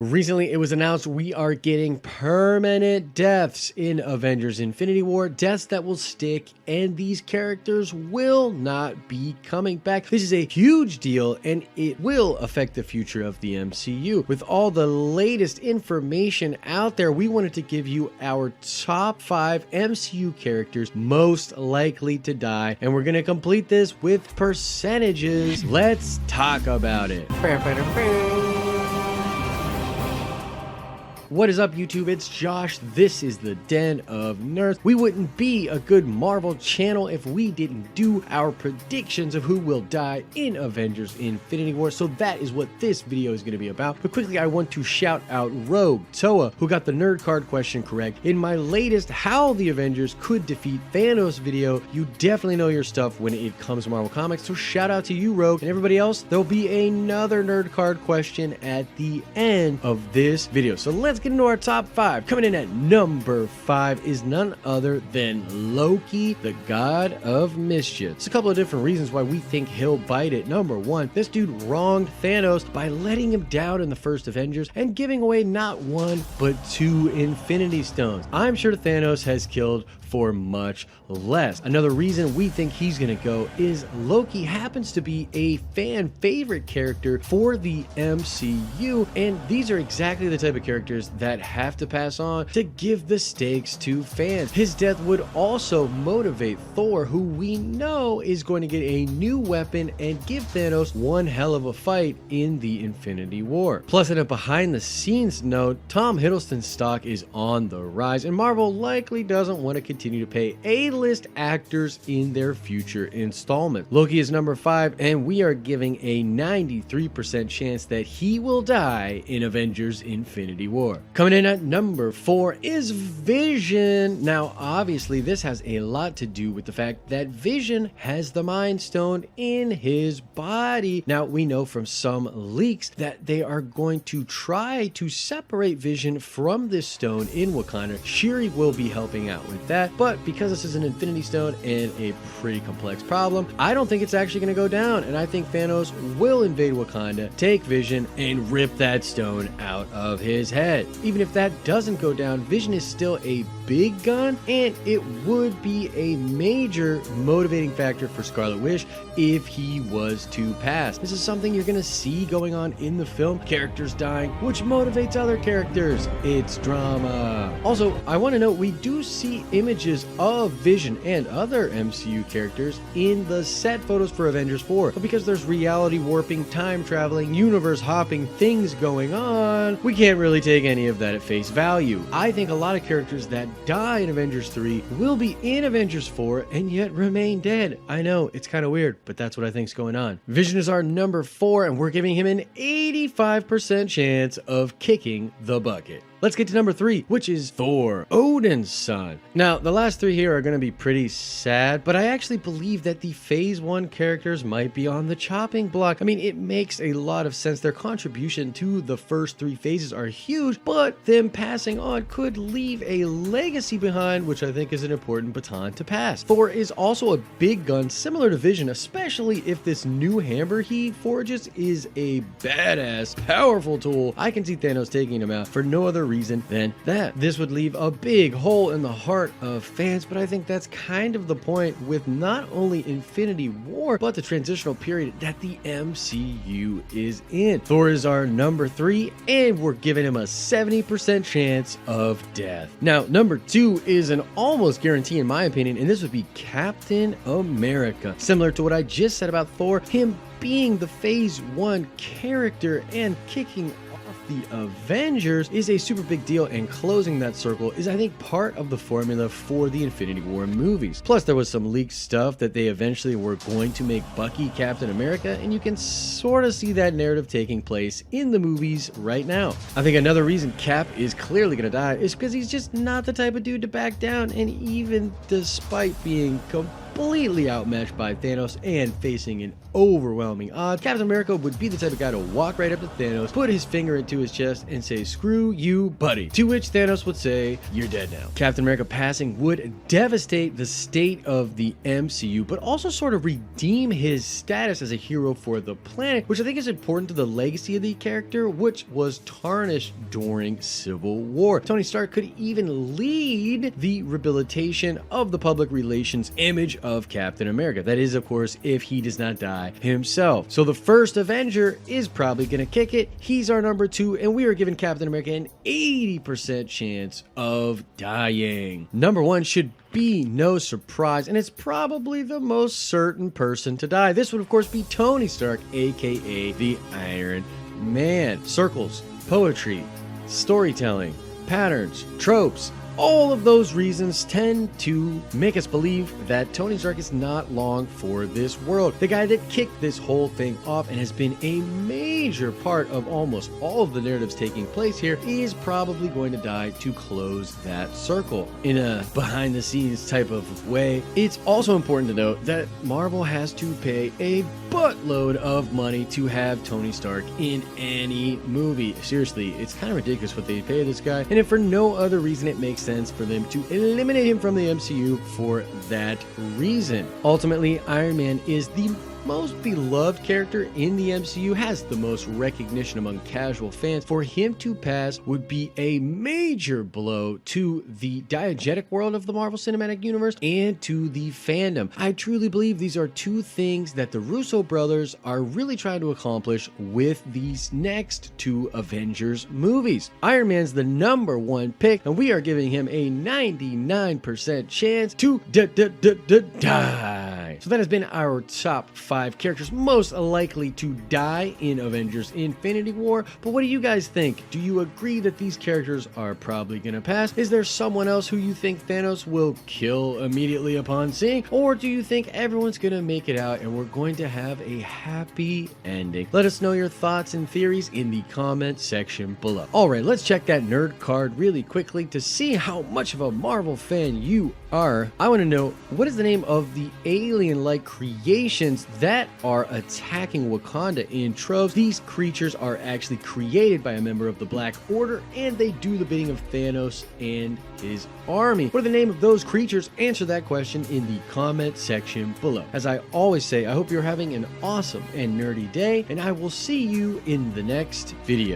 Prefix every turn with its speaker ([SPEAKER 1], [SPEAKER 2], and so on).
[SPEAKER 1] Recently, it was announced we are getting permanent deaths in Avengers Infinity War, deaths that will stick, and these characters will not be coming back. This is a huge deal, and it will affect the future of the MCU. With all the latest information out there, we wanted to give you our top 5 MCU characters most likely to die, and we're going to complete this with percentages. Let's talk about it. What is up, YouTube? It's Josh. This is the Den of Nerds. We wouldn't be a good Marvel channel if we didn't do our predictions of who will die in Avengers Infinity War, so that is what this video is going to be about. But quickly, I want to shout out Rogue Toa, who got the nerd card question correct. In my latest How the Avengers Could Defeat Thanos video, you definitely know your stuff when it comes to Marvel Comics, so shout out to you, Rogue. And everybody else, there'll be another nerd card question at the end of this video. So let's get into our top 5. Coming in at number 5 is none other than Loki, the god of mischief. There's a couple of different reasons why we think he'll bite it. Number 1, this dude wronged Thanos by letting him down in the first Avengers and giving away not 1 but 2 Infinity Stones. I'm sure Thanos has killed for much less. Another reason we think he's gonna go is Loki happens to be a fan favorite character for the MCU, and these are exactly the type of characters that have to pass on to give the stakes to fans. His death would also motivate Thor, who we know is going to get a new weapon and give Thanos one hell of a fight in the Infinity War. Plus, in a behind the scenes note, Tom Hiddleston's stock is on the rise, and Marvel likely doesn't want to continue to pay A-list actors in their future installments. Loki is number 5, and we are giving a 93% chance that he will die in Avengers Infinity War. Coming in at number 4 is Vision. Now, obviously, this has a lot to do with the fact that Vision has the Mind Stone in his body. Now, we know from some leaks that they are going to try to separate Vision from this stone in Wakanda. Shuri will be helping out with that. But because this is an Infinity Stone and a pretty complex problem, I don't think it's actually going to go down. And I think Thanos will invade Wakanda, take Vision, and rip that stone out of his head. Even if that doesn't go down, Vision is still a big gun, and it would be a major motivating factor for Scarlet Witch if he was to pass. This is something you're going to see going on in the film. Characters dying, which motivates other characters. It's drama. Also, I want to note we do see images of Vision and other MCU characters in the set photos for Avengers 4, but because there's reality warping, time traveling, universe hopping things going on, we can't really take any of that at face value. I think a lot of characters that die in Avengers 3 will be in Avengers 4 and yet remain dead. I know, it's kind of weird, but that's what I think's going on. Vision is our number 4, and we're giving him an 85% chance of kicking the bucket. Let's get to number 3, which is Thor, Odin's son. Now, the last 3 here are going to be pretty sad, but I actually believe that the Phase 1 characters might be on the chopping block. I mean, it makes a lot of sense. Their contribution to the first 3 phases are huge, but them passing on could leave a legacy behind, which I think is an important baton to pass. Thor is also a big gun, similar to Vision, especially if this new hammer he forges is a badass, powerful tool. I can see Thanos taking him out for no other reason than that. This would leave a big hole in the heart of fans, but I think that's kind of the point with not only Infinity War, but the transitional period that the MCU is in. Thor is our number 3, and we're giving him a 70% chance of death. Now, number 2 is an almost guarantee in my opinion, and this would be Captain America. Similar to what I just said about Thor, him being the Phase 1 character and kicking the Avengers is a super big deal, and closing that circle is, I think, part of the formula for the Infinity War movies. Plus, there was some leaked stuff that they eventually were going to make Bucky Captain America, and you can sort of see that narrative taking place in the movies right now. I think another reason Cap is clearly going to die is because he's just not the type of dude to back down, and even despite being completely completely outmatched by Thanos and facing an overwhelming odds, Captain America would be the type of guy to walk right up to Thanos, put his finger into his chest, and say, "Screw you, buddy." To which Thanos would say, "You're dead now." Captain America passing would devastate the state of the MCU, but also sort of redeem his status as a hero for the planet, which I think is important to the legacy of the character, which was tarnished during Civil War. Tony Stark could even lead the rehabilitation of the public relations image of Captain America. That is, of course, if he does not die himself. So the first Avenger is probably going to kick it. He's our number 2, and we are giving Captain America an 80% chance of dying. Number 1 should be no surprise, and it's probably the most certain person to die. This would, of course, be Tony Stark, aka the Iron Man. Circles, poetry, storytelling, patterns, tropes, all of those reasons tend to make us believe that Tony Stark is not long for this world. The guy that kicked this whole thing off and has been a major part of almost all of the narratives taking place here is probably going to die to close that circle in a behind the scenes type of way. It's also important to note that Marvel has to pay a buttload of money to have Tony Stark in any movie. Seriously, it's kind of ridiculous what they pay this guy, and if for no other reason, it makes sense for them to eliminate him from the MCU for that reason. Ultimately, Iron Man is the most beloved character in the MCU, has the most recognition among casual fans. For him to pass would be a major blow to the diegetic world of the Marvel Cinematic Universe and to the fandom. I truly believe these are two things that the Russo brothers are really trying to accomplish with these next 2 Avengers movies. Iron Man's the number 1 pick, and we are giving him a 99% chance to die. So that has been our top 5 characters most likely to die in Avengers Infinity War. But what do you guys think? Do you agree that these characters are probably gonna pass? Is there someone else who you think Thanos will kill immediately upon seeing? Or do you think everyone's gonna make it out and we're going to have a happy ending? Let us know your thoughts and theories in the comment section below. Alright, let's check that nerd card really quickly to see how much of a Marvel fan you are. I want to know, what is the name of the alien-like creations that are attacking Wakanda in troves? These creatures are actually created by a member of the Black Order, and they do the bidding of Thanos and his army. What are the name of those creatures? Answer that question in the comment section below. As I always say, I hope you're having an awesome and nerdy day, and I will see you in the next video.